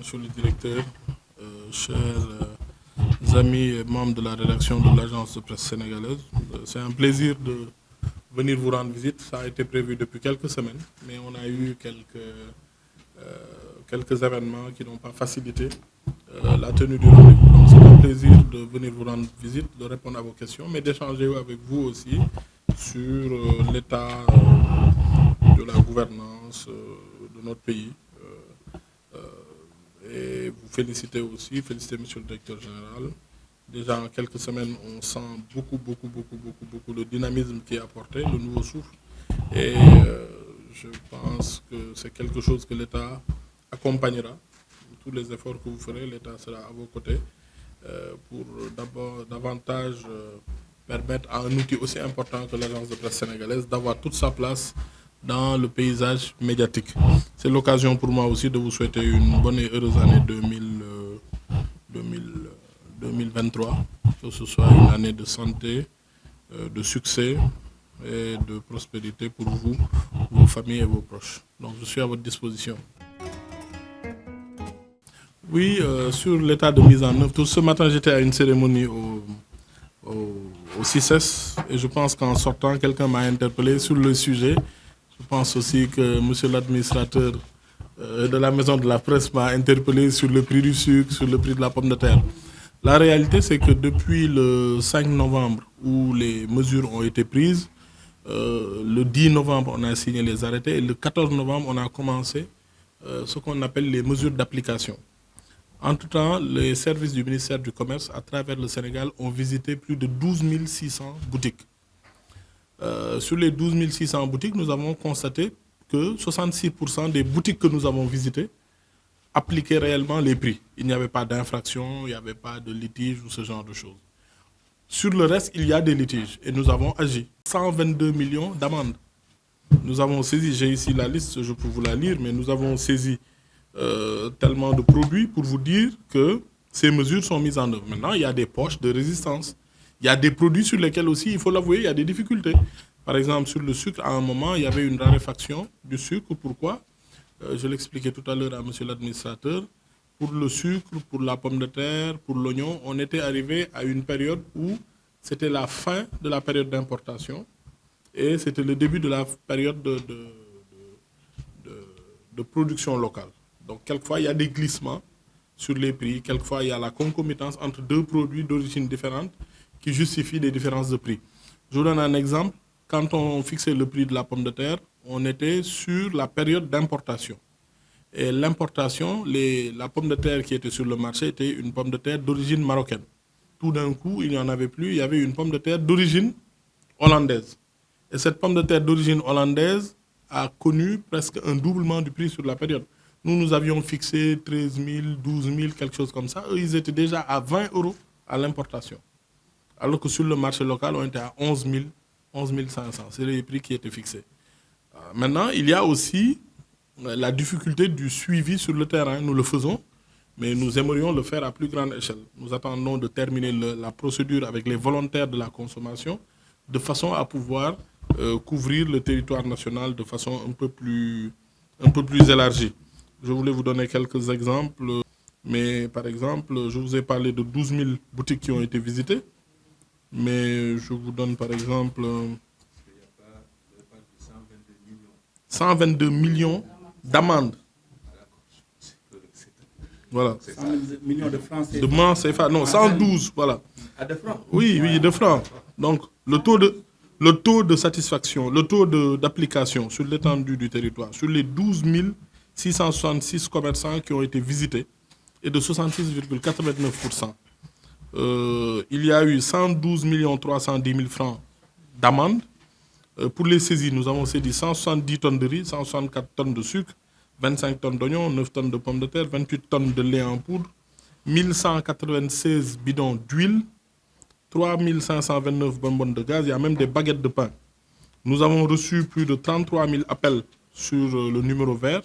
monsieur le directeur, chers amis et membres de la rédaction de l'agence de presse sénégalaise. C'est un plaisir de venir vous rendre visite. Ça a été prévu depuis quelques semaines, mais on a eu quelques événements qui n'ont pas facilité la tenue du rendez-vous. Donc c'est un plaisir de venir vous rendre visite, de répondre à vos questions, mais d'échanger avec vous aussi sur l'état de la gouvernance de notre pays. Et vous féliciter aussi, féliciter monsieur le directeur général. Déjà en quelques semaines, on sent beaucoup le dynamisme qui est apporté, le nouveau souffle. Et je pense que c'est quelque chose que l'État accompagnera. Tous les efforts que vous ferez, l'État sera à vos côtés pour d'abord davantage permettre à un outil aussi important que l'agence de presse sénégalaise d'avoir toute sa place dans le paysage médiatique. C'est l'occasion pour moi aussi de vous souhaiter une bonne et heureuse année 2023, que ce soit une année de santé, de succès et de prospérité pour vous, vos familles et vos proches. Donc je suis à votre disposition. Oui, sur l'état de mise en œuvre, tout ce matin j'étais à une cérémonie au CICES et je pense qu'en sortant, quelqu'un m'a interpellé sur le sujet. Je pense aussi que monsieur l'administrateur de la maison de la presse m'a interpellé sur le prix du sucre, sur le prix de la pomme de terre. La réalité, c'est que depuis le 5 novembre, où les mesures ont été prises, le 10 novembre, on a signé les arrêtés, et le 14 novembre, on a commencé ce qu'on appelle les mesures d'application. En tout temps, les services du ministère du Commerce, à travers le Sénégal, ont visité plus de 12 600 boutiques. Sur les 12 600 boutiques, nous avons constaté que 66% des boutiques que nous avons visitées appliquaient réellement les prix. Il n'y avait pas d'infraction, il n'y avait pas de litige ou ce genre de choses. Sur le reste, il y a des litiges et nous avons agi. 122 millions d'amendes. Nous avons saisi, j'ai ici la liste, je peux vous la lire, mais nous avons saisi tellement de produits pour vous dire que ces mesures sont mises en œuvre. Maintenant, il y a des poches de résistance. Il y a des produits sur lesquels aussi, il faut l'avouer, il y a des difficultés. Par exemple, sur le sucre, à un moment, il y avait une raréfaction du sucre. Pourquoi? Je l'expliquais tout à l'heure à monsieur l'administrateur. Pour le sucre, pour la pomme de terre, pour l'oignon, on était arrivé à une période où c'était la fin de la période d'importation et c'était le début de la période de production locale. Donc, quelquefois, il y a des glissements sur les prix. Quelquefois, il y a la concomitance entre deux produits d'origine différente qui justifient des différences de prix. Je vous donne un exemple. Quand on fixait le prix de la pomme de terre, on était sur la période d'importation. Et l'importation, la pomme de terre qui était sur le marché était une pomme de terre d'origine marocaine. Tout d'un coup, il n'y en avait plus, il y avait une pomme de terre d'origine hollandaise. Et cette pomme de terre d'origine hollandaise a connu presque un doublement du prix sur la période. Nous avions fixé 13 000, 12 000, quelque chose comme ça. Eux, ils étaient déjà à 20 € à l'importation. Alors que sur le marché local, on était à 11 500. C'est les prix qui étaient fixés. Maintenant, il y a aussi la difficulté du suivi sur le terrain. Nous le faisons, mais nous aimerions le faire à plus grande échelle. Nous attendons de terminer la procédure avec les volontaires de la consommation de façon à pouvoir couvrir le territoire national de façon un peu plus élargie. Je voulais vous donner quelques exemples, mais par exemple, je vous ai parlé de 12 000 boutiques qui ont été visitées, mais je vous donne par exemple 122 millions d'amendes. Voilà. 122 millions de francs CFA. De francs CFA, non, 112, voilà. Ah, de francs? Oui, de francs. Donc, le taux de satisfaction, le taux d'application sur l'étendue du territoire, sur les 12 666 commerçants qui ont été visités, est de 66,89%. Il y a eu 112 310 000 francs d'amende. Pour les saisies, nous avons saisi 170 tonnes de riz, 164 tonnes de sucre, 25 tonnes d'oignons, 9 tonnes de pommes de terre, 28 tonnes de lait en poudre, 1196 bidons d'huile, 3529 bonbonnes de gaz, il y a même des baguettes de pain. Nous avons reçu plus de 33 000 appels sur le numéro vert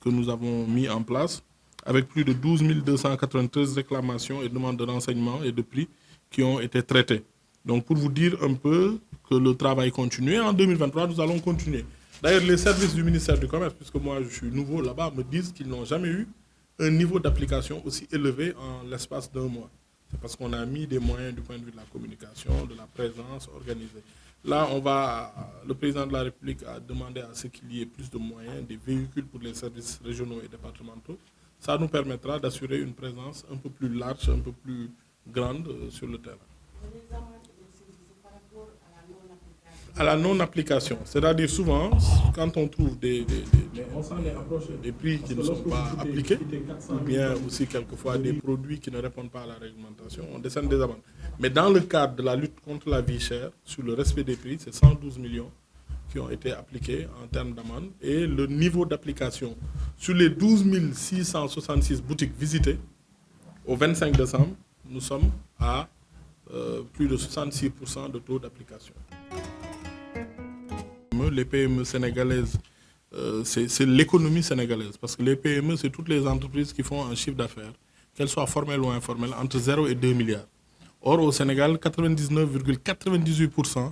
que nous avons mis en place, avec plus de 12 293 réclamations et demandes de renseignements et de prix qui ont été traitées. Donc pour vous dire un peu que le travail continue, en 2023, nous allons continuer. D'ailleurs, les services du ministère du Commerce, puisque moi je suis nouveau là-bas, me disent qu'ils n'ont jamais eu un niveau d'application aussi élevé en l'espace d'un mois. C'est parce qu'on a mis des moyens du point de vue de la communication, de la présence organisée. Là, le président de la République a demandé à ce qu'il y ait plus de moyens, des véhicules pour les services régionaux et départementaux. Ça nous permettra d'assurer une présence un peu plus large, un peu plus grande sur le terrain. À la non-application. C'est-à-dire souvent, quand on trouve on s'en est approché des prix qui ne sont pas appliqués, ou bien aussi quelquefois des produits qui ne répondent pas à la réglementation, on décerne des amendes. Mais dans le cadre de la lutte contre la vie chère, sur le respect des prix, c'est 112 millions qui ont été appliqués en termes d'amende. Et le niveau d'application sur les 12 666 boutiques visitées, au 25 décembre, nous sommes à plus de 66% de taux d'application. Les PME sénégalaises, c'est l'économie sénégalaise. Parce que les PME, c'est toutes les entreprises qui font un chiffre d'affaires, qu'elles soient formelles ou informelles, entre 0 et 2 milliards. Or, au Sénégal, 99,98%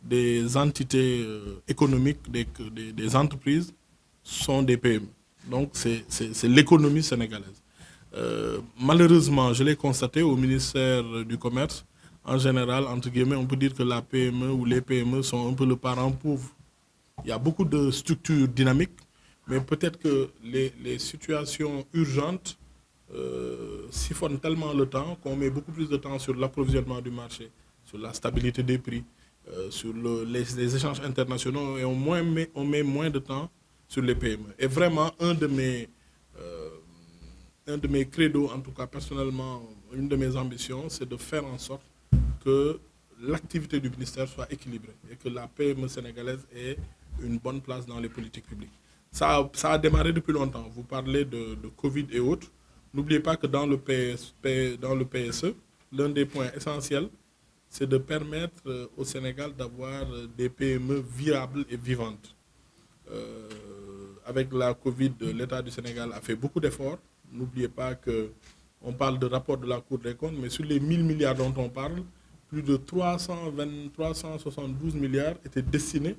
des entités économiques, des entreprises, sont des PME. Donc, c'est l'économie sénégalaise. Malheureusement, je l'ai constaté au ministère du Commerce, en général, entre guillemets, on peut dire que la PME ou les PME sont un peu le parent pauvre. Il y a beaucoup de structures dynamiques, mais peut-être que les situations urgentes siphonnent tellement le temps qu'on met beaucoup plus de temps sur l'approvisionnement du marché, sur la stabilité des prix, sur les échanges internationaux, et on met moins de temps sur les PME. Et vraiment, un de mes credos, en tout cas personnellement, une de mes ambitions, c'est de faire en sorte que l'activité du ministère soit équilibrée et que la PME sénégalaise ait une bonne place dans les politiques publiques. Ça a démarré depuis longtemps. Vous parlez de Covid et autres. N'oubliez pas que dans le PSE, l'un des points essentiels, c'est de permettre au Sénégal d'avoir des PME viables et vivantes. Avec la Covid, l'État du Sénégal a fait beaucoup d'efforts. N'oubliez pas qu'on parle de rapport de la Cour des comptes, mais sur les 1000 milliards dont on parle, plus de 372 milliards étaient destinés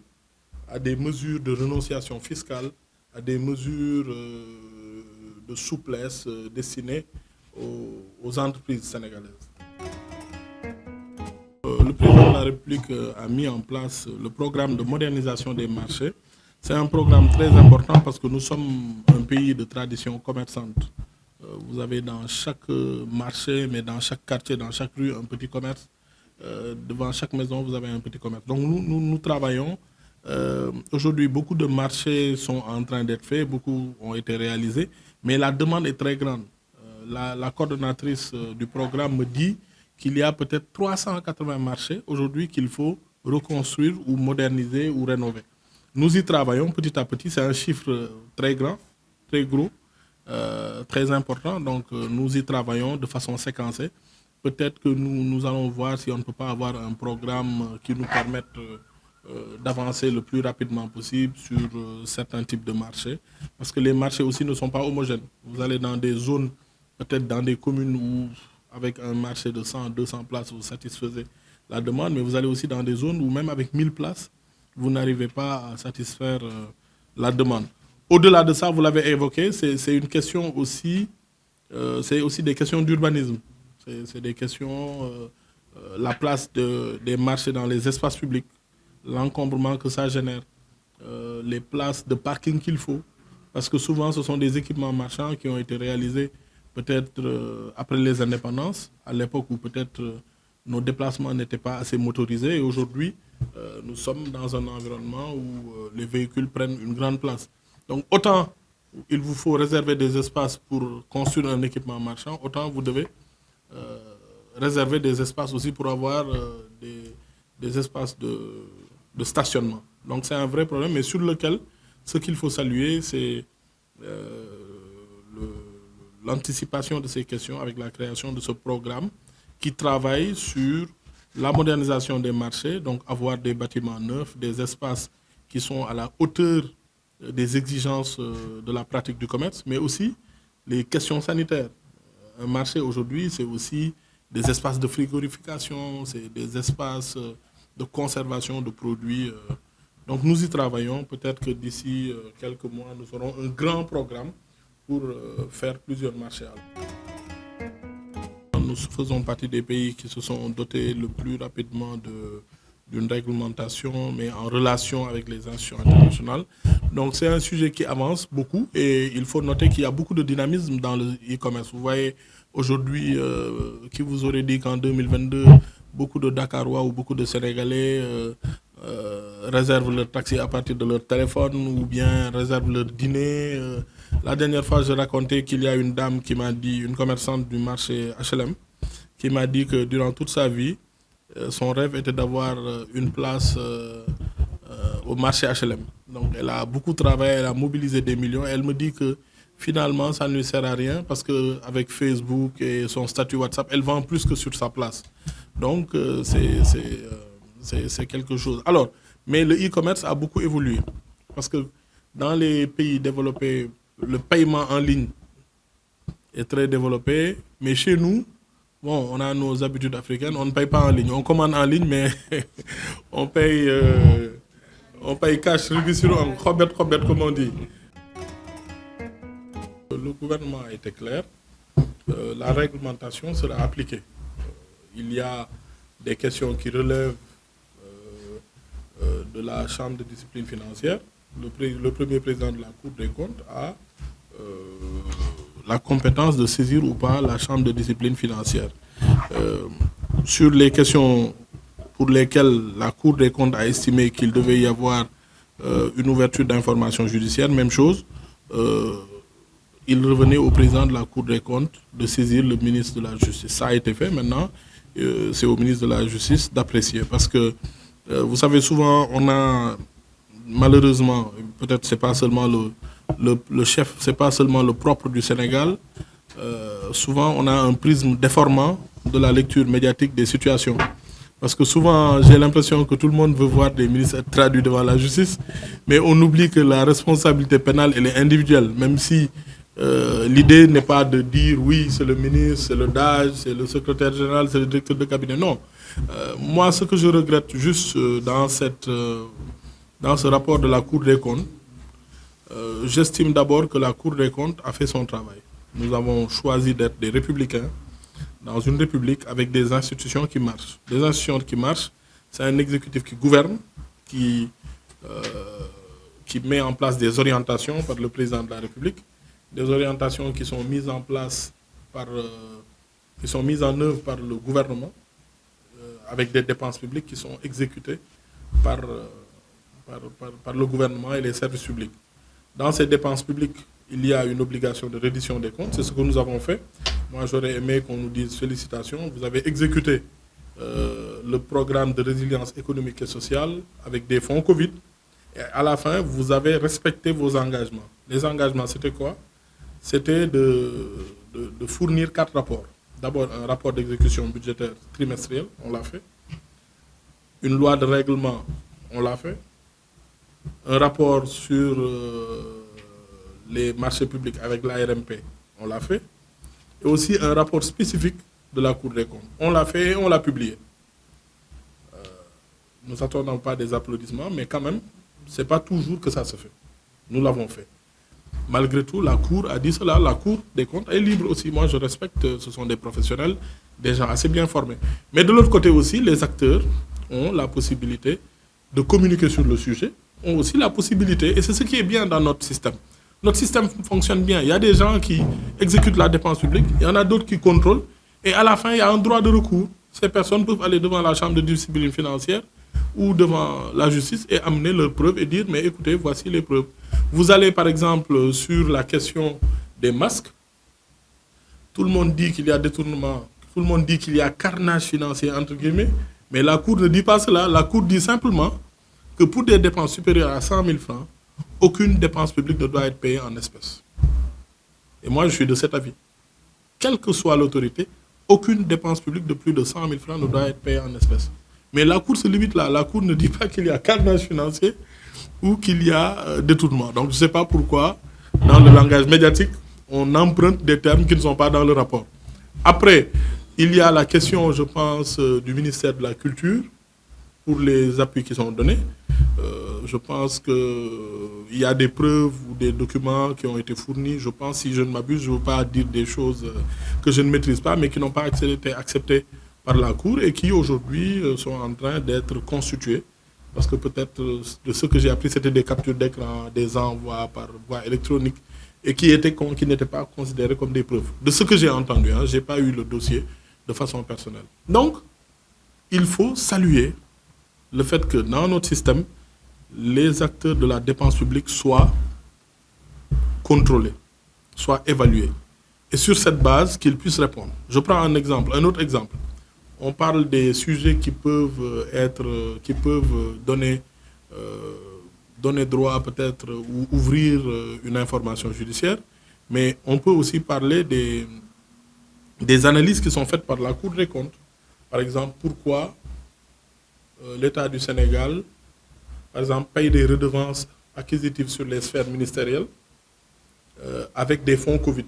à des mesures de renonciation fiscale, à des mesures de souplesse destinées aux entreprises sénégalaises. Le président de la République a mis en place le programme de modernisation des marchés. C'est un programme très important parce que nous sommes un pays de tradition commerçante. Vous avez dans chaque marché, mais dans chaque quartier, dans chaque rue, un petit commerce. Devant chaque maison, vous avez un petit commerce. Donc nous travaillons. Aujourd'hui, beaucoup de marchés sont en train d'être faits, beaucoup ont été réalisés, mais la demande est très grande. La coordonnatrice du programme me dit qu'il y a peut-être 380 marchés aujourd'hui qu'il faut reconstruire ou moderniser ou rénover. Nous y travaillons petit à petit, c'est un chiffre très grand, très gros, très important, donc nous y travaillons de façon séquencée. Peut-être que nous allons voir si on ne peut pas avoir un programme qui nous permette d'avancer le plus rapidement possible sur certains types de marchés. Parce que les marchés aussi ne sont pas homogènes. Vous allez dans des zones, peut-être dans des communes où, avec un marché de 100, 200 places, vous satisfaisez la demande, mais vous allez aussi dans des zones où même avec 1000 places, vous n'arrivez pas à satisfaire la demande. Au-delà de ça, vous l'avez évoqué, c'est une question aussi, c'est aussi des questions d'urbanisme. C'est des questions, la place des marchés dans les espaces publics, l'encombrement que ça génère, les places de parking qu'il faut. Parce que souvent, ce sont des équipements marchands qui ont été réalisés peut-être après les indépendances, à l'époque où peut-être nos déplacements n'étaient pas assez motorisés. Et aujourd'hui, nous sommes dans un environnement où les véhicules prennent une grande place. Donc autant il vous faut réserver des espaces pour construire un équipement marchand, autant vous devez réserver des espaces aussi pour avoir des espaces de stationnement. Donc c'est un vrai problème, mais sur lequel ce qu'il faut saluer, c'est l'anticipation de ces questions avec la création de ce programme qui travaille sur la modernisation des marchés, donc avoir des bâtiments neufs, des espaces qui sont à la hauteur des exigences de la pratique du commerce, mais aussi les questions sanitaires. Un marché aujourd'hui, c'est aussi des espaces de frigorification, c'est des espaces de conservation de produits. Donc nous y travaillons. Peut-être que d'ici quelques mois, nous aurons un grand programme pour faire plusieurs marchés. Nous faisons partie des pays qui se sont dotés le plus rapidement d'une réglementation, mais en relation avec les institutions internationales. Donc c'est un sujet qui avance beaucoup et il faut noter qu'il y a beaucoup de dynamisme dans le e-commerce. Vous voyez aujourd'hui, qui vous aurait dit qu'en 2022, beaucoup de Dakarois ou beaucoup de Sénégalais réservent leur taxi à partir de leur téléphone ou bien réservent leur dîner. La dernière fois, je racontais qu'il y a une dame qui m'a dit, une commerçante du marché HLM, qui m'a dit que durant toute sa vie, son rêve était d'avoir une place au marché HLM. Donc elle a beaucoup travaillé, elle a mobilisé des millions. Elle me dit que finalement, ça ne lui sert à rien parce qu'avec Facebook et son statut WhatsApp, elle vend plus que sur sa place. Donc c'est quelque chose. Alors, mais le e-commerce a beaucoup évolué parce que dans les pays développés, le paiement en ligne est très développé, mais chez nous, bon, on a nos habitudes africaines, on ne paye pas en ligne. On commande en ligne, mais on paye cash, comme on dit. Le gouvernement a été clair, la réglementation sera appliquée. Il y a des questions qui relèvent de la Chambre de discipline financière. Le premier président de la Cour des comptes a la compétence de saisir ou pas la Chambre de discipline financière. Sur les questions pour lesquelles la Cour des comptes a estimé qu'il devait y avoir une ouverture d'information judiciaire, même chose, il revenait au président de la Cour des comptes de saisir le ministre de la Justice. Ça a été fait, maintenant c'est au ministre de la Justice d'apprécier. Parce que, vous savez, souvent on a, malheureusement, peut-être c'est pas seulement le chef, c'est pas seulement le propre du Sénégal, souvent on a un prisme déformant de la lecture médiatique des situations. Parce que souvent, j'ai l'impression que tout le monde veut voir des ministres être traduits devant la justice, mais on oublie que la responsabilité pénale, elle est individuelle, même si l'idée n'est pas de dire oui, c'est le ministre, c'est le DAGE, c'est le secrétaire général, c'est le directeur de cabinet. Non. Moi, ce que je regrette juste dans ce rapport de la Cour des comptes, j'estime d'abord que la Cour des comptes a fait son travail. Nous avons choisi d'être des républicains dans une république avec des institutions qui marchent. Des institutions qui marchent, c'est un exécutif qui gouverne, qui met en place des orientations par le président de la République, des orientations qui sont mises en place qui sont mises en œuvre par le gouvernement, avec des dépenses publiques qui sont exécutées par le gouvernement et les services publics. Dans ces dépenses publiques, il y a une obligation de reddition des comptes. C'est ce que nous avons fait. Moi, j'aurais aimé qu'on nous dise félicitations. Vous avez exécuté le programme de résilience économique et sociale avec des fonds Covid. Et à la fin, vous avez respecté vos engagements. Les engagements, c'était quoi? C'était de fournir 4 rapports. D'abord, un rapport d'exécution budgétaire trimestriel, on l'a fait. Une loi de règlement, on l'a fait. Un rapport sur les marchés publics avec l'ARMP, on l'a fait. Et aussi un rapport spécifique de la Cour des comptes. On l'a fait et on l'a publié. Nous n'attendons pas des applaudissements, mais quand même, ce n'est pas toujours que ça se fait. Nous l'avons fait. Malgré tout, la Cour a dit cela. La Cour des comptes est libre aussi. Moi, je respecte, ce sont des professionnels, des gens assez bien formés. Mais de l'autre côté aussi, les acteurs ont la possibilité de communiquer sur le sujet, ont aussi la possibilité, et c'est ce qui est bien dans notre système. Notre système fonctionne bien. Il y a des gens qui exécutent la dépense publique, il y en a d'autres qui contrôlent, et à la fin, il y a un droit de recours. Ces personnes peuvent aller devant la Chambre de discipline financière ou devant la justice et amener leurs preuves et dire, mais écoutez, voici les preuves. Vous allez par exemple sur la question des masques, tout le monde dit qu'il y a détournement, tout le monde dit qu'il y a carnage financier entre guillemets, mais la Cour ne dit pas cela. La Cour dit simplement que pour des dépenses supérieures à 100 000 francs, aucune dépense publique ne doit être payée en espèces. Et moi, je suis de cet avis. Quelle que soit l'autorité, aucune dépense publique de plus de 100 000 francs ne doit être payée en espèces. Mais la Cour se limite là. La Cour ne dit pas qu'il y a carnage financier ou qu'il y a détournement. Donc, je ne sais pas pourquoi, dans le langage médiatique, on emprunte des termes qui ne sont pas dans le rapport. Après, il y a la question, je pense, du ministère de la Culture, pour les appuis qui sont donnés. Je pense qu'il y a des preuves ou des documents qui ont été fournis. Je pense, si je ne m'abuse, je ne veux pas dire des choses que je ne maîtrise pas, mais qui n'ont pas été acceptées par la Cour et qui aujourd'hui sont en train d'être constituées. Parce que peut-être de ce que j'ai appris, c'était des captures d'écran, des envois par voie électronique et qui n'étaient pas considérés comme des preuves. De ce que j'ai entendu, je n'ai pas eu le dossier de façon personnelle. Donc, il faut saluer le fait que dans notre système, les acteurs de la dépense publique soient contrôlés, soient évalués. Et sur cette base, qu'ils puissent répondre. Je prends un autre exemple. On parle des sujets qui peuvent donner droit peut-être ou ouvrir une information judiciaire, mais on peut aussi parler des analyses qui sont faites par la Cour des comptes. Par exemple, pourquoi l'État du Sénégal, par exemple, paye des redevances acquisitives sur les sphères ministérielles avec des fonds Covid.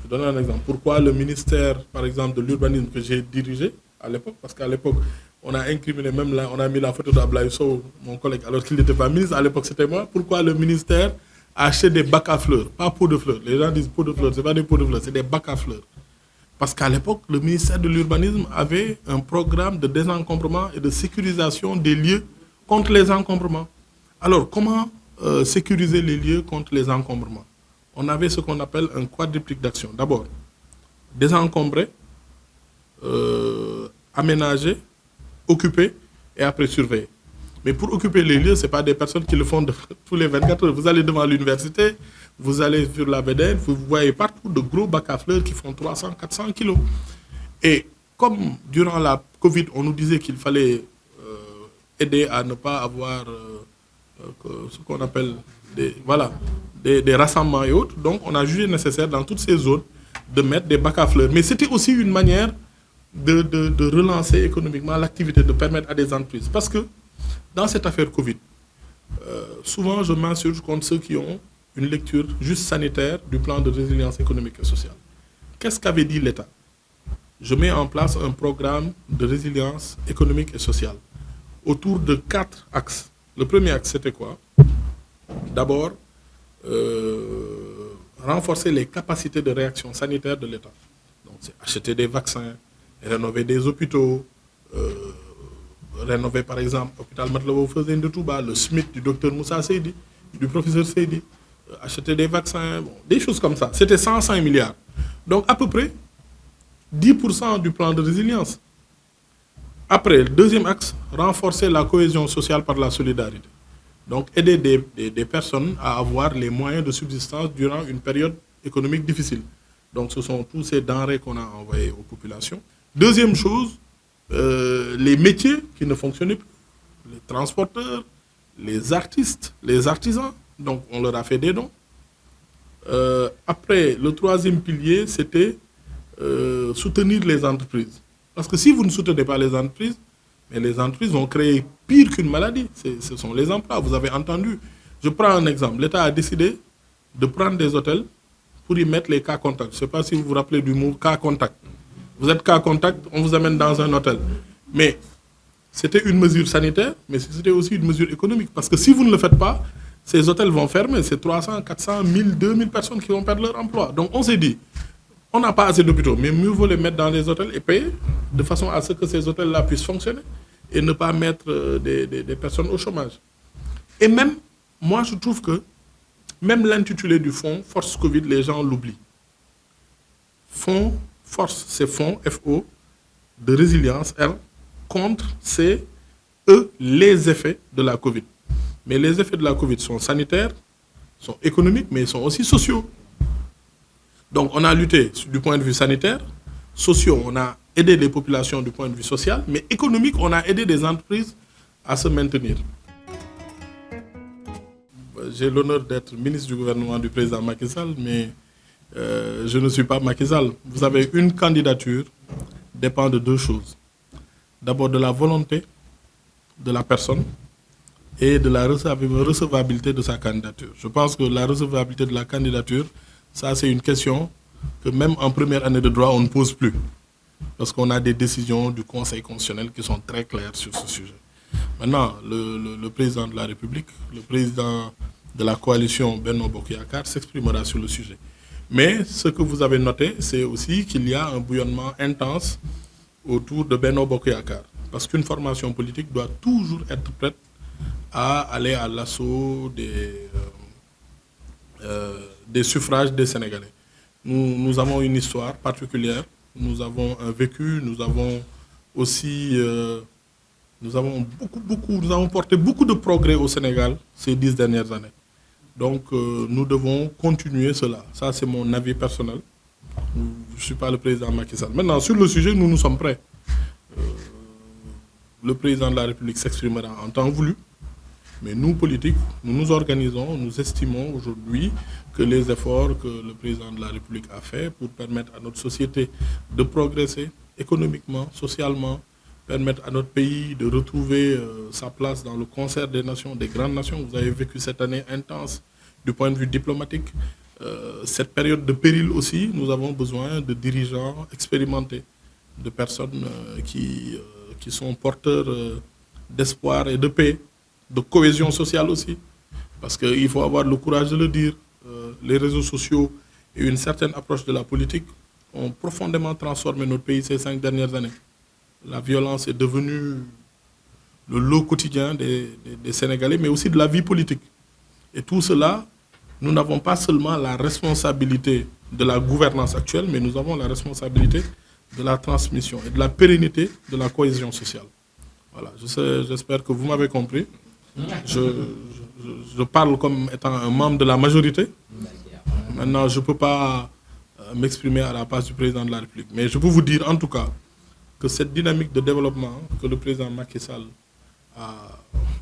Je donne un exemple. Pourquoi le ministère, par exemple, de l'urbanisme que j'ai dirigé à l'époque, parce qu'à l'époque, on a incriminé, même là, on a mis la photo d'Ablaye Sow, mon collègue, alors qu'il n'était pas ministre, à l'époque c'était moi. Pourquoi le ministère a acheté des bacs à fleurs, pas pots de fleurs. Les gens disent pots de fleurs, ce n'est pas des pots de fleurs, c'est des bacs à fleurs. Parce qu'à l'époque, le ministère de l'Urbanisme avait un programme de désencombrement et de sécurisation des lieux contre les encombrements. Alors, comment sécuriser les lieux contre les encombrements? On avait ce qu'on appelle un quadriptyque d'action. D'abord, désencombrer, aménager, occuper et après surveiller. Mais pour occuper les lieux, ce n'est pas des personnes qui le font tous les 24 heures. Vous allez devant l'université, vous allez sur la VDN, vous voyez partout de gros bacs à fleurs qui font 300, 400 kilos. Et comme durant la Covid, on nous disait qu'il fallait aider à ne pas avoir ce qu'on appelle des rassemblements et autres, donc on a jugé nécessaire dans toutes ces zones de mettre des bacs à fleurs. Mais c'était aussi une manière de relancer économiquement l'activité, de permettre à des entreprises. Parce que dans cette affaire Covid, souvent je m'insurge contre ceux qui ont une lecture juste sanitaire du plan de résilience économique et sociale. Qu'est-ce qu'avait dit l'État? Je mets en place un programme de résilience économique et sociale autour de 4 axes. Le premier axe, c'était quoi? D'abord, renforcer les capacités de réaction sanitaire de l'État. Donc, c'est acheter des vaccins, rénover des hôpitaux, rénover par exemple l'hôpital Matlaboul Fawzeyni de Touba, le SMIC du docteur Moussa Seydi, du professeur Seydi, acheter des vaccins, des choses comme ça. C'était 105 milliards. Donc à peu près 10% du plan de résilience. Après, le deuxième axe, renforcer la cohésion sociale par la solidarité. Donc aider des personnes à avoir les moyens de subsistance durant une période économique difficile. Donc ce sont tous ces denrées qu'on a envoyées aux populations. Deuxième chose, les métiers qui ne fonctionnaient plus. Les transporteurs, les artistes, les artisans. Donc on leur a fait des dons. Après, le troisième pilier, c'était soutenir les entreprises. Parce que si vous ne soutenez pas les entreprises, mais les entreprises vont créer pire qu'une maladie. Ce sont les emplois, vous avez entendu. Je prends un exemple. L'État a décidé de prendre des hôtels pour y mettre les cas contacts. Je ne sais pas si vous vous rappelez du mot cas contact. Vous êtes cas contact, on vous amène dans un hôtel. Mais c'était une mesure sanitaire, mais c'était aussi une mesure économique. Parce que si vous ne le faites pas, ces hôtels vont fermer. C'est 300, 400, 1000, 2000 personnes qui vont perdre leur emploi. Donc on s'est dit, on n'a pas assez d'hôpitaux, mais mieux vaut les mettre dans les hôtels et payer de façon à ce que ces hôtels-là puissent fonctionner et ne pas mettre des personnes au chômage. Et même, moi je trouve que même l'intitulé du fonds, Force Covid, les gens l'oublient. Fonds, Force, c'est fonds, FO, de résilience, R, contre, c'est eux, les effets de la Covid. Mais les effets de la Covid sont sanitaires, sont économiques, mais ils sont aussi sociaux. Donc on a lutté du point de vue sanitaire, sociaux, on a aidé les populations du point de vue social, mais économique, on a aidé des entreprises à se maintenir. J'ai l'honneur d'être ministre du gouvernement du président Macky Sall, mais je ne suis pas Macky Sall. Vous savez, une candidature dépend de deux choses. D'abord de la volonté de la personne et de la recevabilité de sa candidature. Je pense que la recevabilité de la candidature, ça c'est une question que même en première année de droit, on ne pose plus. parce qu'on a des décisions du Conseil constitutionnel qui sont très claires sur ce sujet. Maintenant, le président de la République, le président de la coalition Benno Bokk Yakaar s'exprimera sur le sujet. Mais ce que vous avez noté, c'est aussi qu'il y a un bouillonnement intense autour de Benno Bokk Yakaar. Parce qu'une formation politique doit toujours être prête à aller à l'assaut des suffrages des Sénégalais. Nous avons une histoire particulière, nous avons un vécu, nous avons aussi... nous avons porté beaucoup de progrès au Sénégal ces 10 dernières années. Donc, nous devons continuer cela. Ça, c'est mon avis personnel. Je ne suis pas le président Macky Sall. Maintenant, sur le sujet, nous sommes prêts. Le président de la République s'exprimera en temps voulu. Mais nous, politiques, nous nous organisons, nous estimons aujourd'hui que les efforts que le président de la République a fait pour permettre à notre société de progresser économiquement, socialement, permettre à notre pays de retrouver sa place dans le concert des nations, des grandes nations. Vous avez vécu cette année intense du point de vue diplomatique. Cette période de péril aussi, nous avons besoin de dirigeants expérimentés, de personnes qui sont porteurs d'espoir et de paix, de cohésion sociale aussi. Parce qu'il faut avoir le courage de le dire. Les réseaux sociaux et une certaine approche de la politique ont profondément transformé notre pays ces 5 dernières années. La violence est devenue le lot quotidien des Sénégalais, mais aussi de la vie politique. Et tout cela, nous n'avons pas seulement la responsabilité de la gouvernance actuelle, mais nous avons la responsabilité de la transmission et de la pérennité de la cohésion sociale. Voilà, j'espère que vous m'avez compris. Je parle comme étant un membre de la majorité. Maintenant, je ne peux pas m'exprimer à la place du président de la République. Mais je peux vous dire en tout cas que cette dynamique de développement que le président Macky Sall a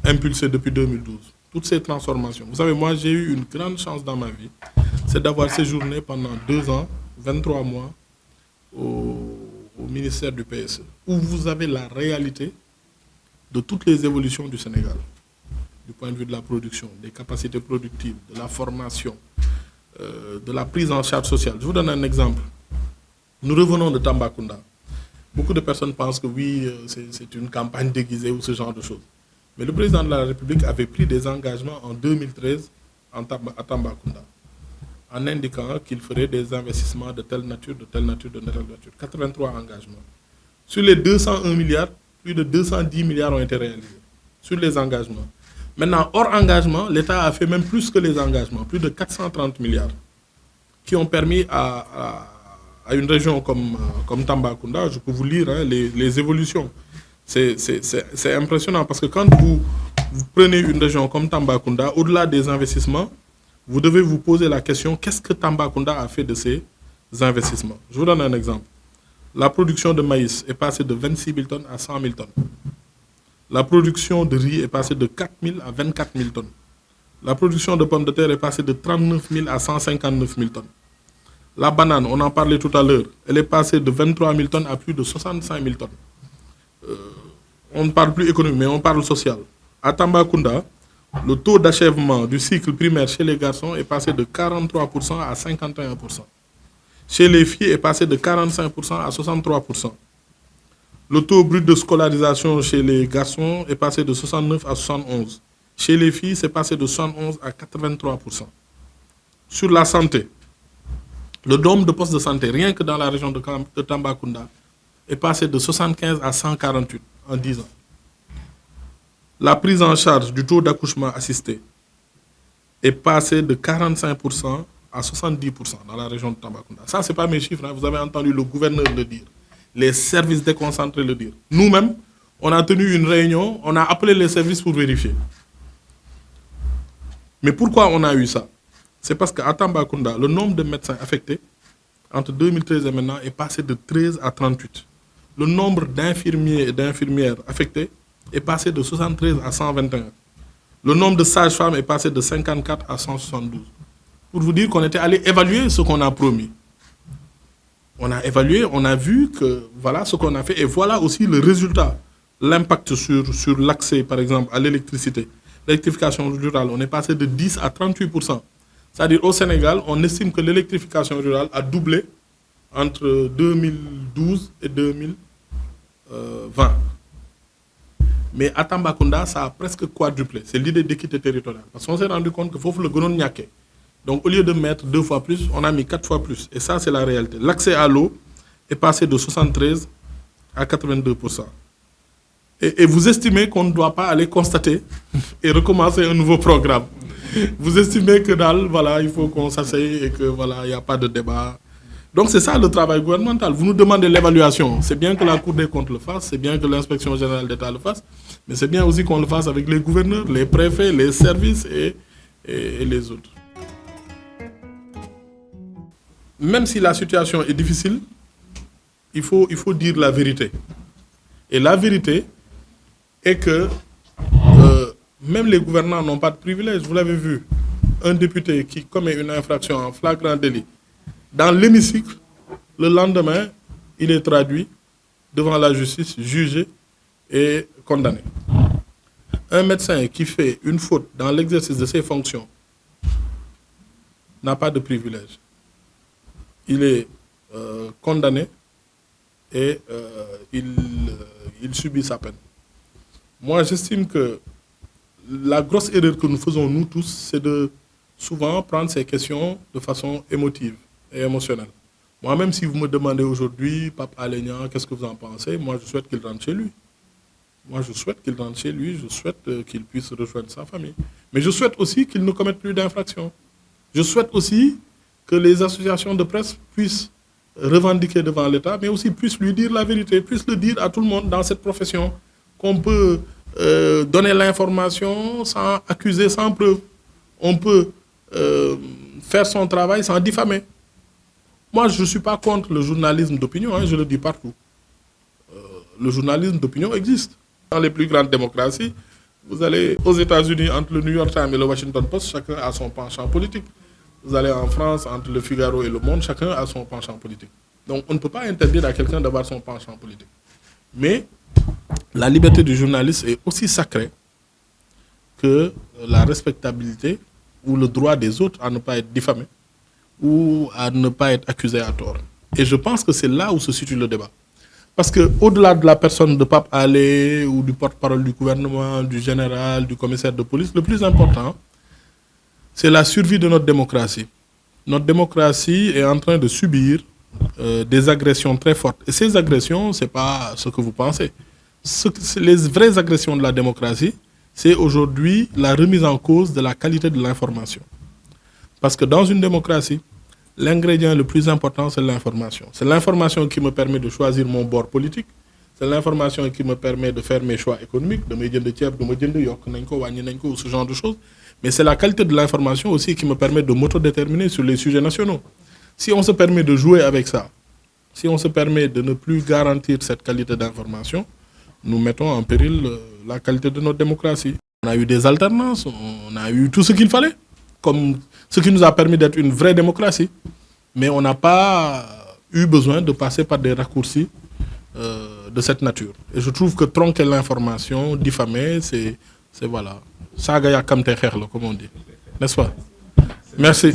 impulsée depuis 2012, toutes ces transformations. Vous savez, moi j'ai eu une grande chance dans ma vie, c'est d'avoir séjourné pendant 2 ans, 23 mois au ministère du PSE, où vous avez la réalité de toutes les évolutions du Sénégal, du point de vue de la production, des capacités productives, de la formation, de la prise en charge sociale. Je vous donne un exemple. Nous revenons de Tambacounda. Beaucoup de personnes pensent que oui, c'est une campagne déguisée ou ce genre de choses. Mais le président de la République avait pris des engagements en 2013 à Tambacounda, en indiquant qu'il ferait des investissements de telle nature, de telle nature, de telle nature. 83 engagements. Sur les 201 milliards, plus de 210 milliards ont été réalisés sur les engagements. Maintenant, hors engagement, l'État a fait même plus que les engagements, plus de 430 milliards, qui ont permis à une région comme Tambacounda, je peux vous lire les évolutions. C'est impressionnant parce que quand vous prenez une région comme Tambacounda, au-delà des investissements, vous devez vous poser la question, qu'est-ce que Tambacounda a fait de ces investissements? Je vous donne un exemple. La production de maïs est passée de 26 000 tonnes à 100 000 tonnes. La production de riz est passée de 4 000 à 24 000 tonnes. La production de pommes de terre est passée de 39 000 à 159 000 tonnes. La banane, on en parlait tout à l'heure, elle est passée de 23 000 tonnes à plus de 65 000 tonnes. On ne parle plus économique, mais on parle social. À Tambacounda, le taux d'achèvement du cycle primaire chez les garçons est passé de 43% à 51%. Chez les filles, est passé de 45% à 63%. Le taux brut de scolarisation chez les garçons est passé de 69 à 71. Chez les filles, c'est passé de 71 à 83%. Sur la santé, le nombre de postes de santé, rien que dans la région de Tambacounda, est passé de 75 à 148 en 10 ans. La prise en charge du taux d'accouchement assisté est passée de 45% à 70% dans la région de Tambacounda. Ça, ce n'est pas mes chiffres, hein. Vous avez entendu le gouverneur le dire, les services déconcentrés le dire. Nous-mêmes, on a tenu une réunion, on a appelé les services pour vérifier. Mais pourquoi on a eu ça? C'est parce qu'à Tambacounda, le nombre de médecins affectés entre 2013 et maintenant est passé de 13 à 38. Le nombre d'infirmiers et d'infirmières affectés est passé de 73 à 121. Le nombre de sages-femmes est passé de 54 à 172. Pour vous dire qu'on était allé évaluer ce qu'on a promis. On a évalué, on a vu que voilà ce qu'on a fait et voilà aussi le résultat. L'impact sur l'accès, par exemple, à l'électricité. L'électrification rurale, on est passé de 10 à 38%. C'est-à-dire au Sénégal, on estime que l'électrification rurale a doublé entre 2012 et 2020. Mais à Tambacounda, ça a presque quadruplé. C'est l'idée d'équité territoriale. Parce qu'on s'est rendu compte qu'il faut le gounon niaké. Donc au lieu de mettre 2 fois plus, on a mis 4 fois plus. Et ça, c'est la réalité. L'accès à l'eau est passé de 73 à 82%. Et vous estimez qu'on ne doit pas aller constater et recommencer un nouveau programme. Vous estimez que voilà, il faut qu'on s'asseye et que voilà, il n'y a pas de débat. Donc c'est ça le travail gouvernemental. Vous nous demandez l'évaluation. C'est bien que la Cour des comptes le fasse, c'est bien que l'inspection générale d'État le fasse, mais c'est bien aussi qu'on le fasse avec les gouverneurs, les préfets, les services et les autres. Même si la situation est difficile, il faut dire la vérité. Et la vérité est que même les gouvernants n'ont pas de privilèges. Vous l'avez vu, un député qui commet une infraction en flagrant délit, dans l'hémicycle, le lendemain, il est traduit devant la justice, jugé et condamné. Un médecin qui fait une faute dans l'exercice de ses fonctions n'a pas de privilège. Il est condamné et il subit sa peine. Moi, j'estime que la grosse erreur que nous faisons, nous tous, c'est de souvent prendre ces questions de façon émotive et émotionnelle. Moi, même si vous me demandez aujourd'hui, Pape Alé Niang, qu'est-ce que vous en pensez? Moi, je souhaite qu'il rentre chez lui. Moi, je souhaite qu'il rentre chez lui, je souhaite qu'il puisse rejoindre sa famille. Mais je souhaite aussi qu'il ne commette plus d'infractions. Je souhaite aussi que les associations de presse puissent revendiquer devant l'État, mais aussi puissent lui dire la vérité, puissent le dire à tout le monde dans cette profession, qu'on peut donner l'information sans accuser, sans preuve. On peut faire son travail sans diffamer. Moi, je ne suis pas contre le journalisme d'opinion, hein, je le dis partout. Le journalisme d'opinion existe. Dans les plus grandes démocraties, vous allez aux États-Unis, entre le New York Times et le Washington Post, chacun a son penchant politique. Vous allez en France, entre le Figaro et le Monde, chacun a son penchant politique. Donc on ne peut pas interdire à quelqu'un d'avoir son penchant politique. Mais la liberté du journaliste est aussi sacrée que la respectabilité ou le droit des autres à ne pas être diffamé ou à ne pas être accusé à tort. Et je pense que c'est là où se situe le débat. Parce qu'au-delà de la personne de Pape Alé ou du porte-parole du gouvernement, du général, du commissaire de police, le plus important, c'est la survie de notre démocratie. Notre démocratie est en train de subir des agressions très fortes. Et ces agressions, ce n'est pas ce que vous pensez. Les vraies agressions de la démocratie, c'est aujourd'hui la remise en cause de la qualité de l'information. Parce que dans une démocratie, l'ingrédient le plus important, c'est l'information. C'est l'information qui me permet de choisir mon bord politique. C'est l'information qui me permet de faire mes choix économiques, de me dire de tiers, de me dire de yok, ou ce genre de choses. Mais c'est la qualité de l'information aussi qui me permet de m'autodéterminer sur les sujets nationaux. Si on se permet de jouer avec ça, si on se permet de ne plus garantir cette qualité d'information, nous mettons en péril la qualité de notre démocratie. On a eu des alternances, on a eu tout ce qu'il fallait, comme ce qui nous a permis d'être une vraie démocratie. Mais on n'a pas eu besoin de passer par des raccourcis de cette nature. Et je trouve que tronquer l'information, diffamer, c'est voilà. Saga ya kamte kher, comme on dit. N'est-ce pas? Merci.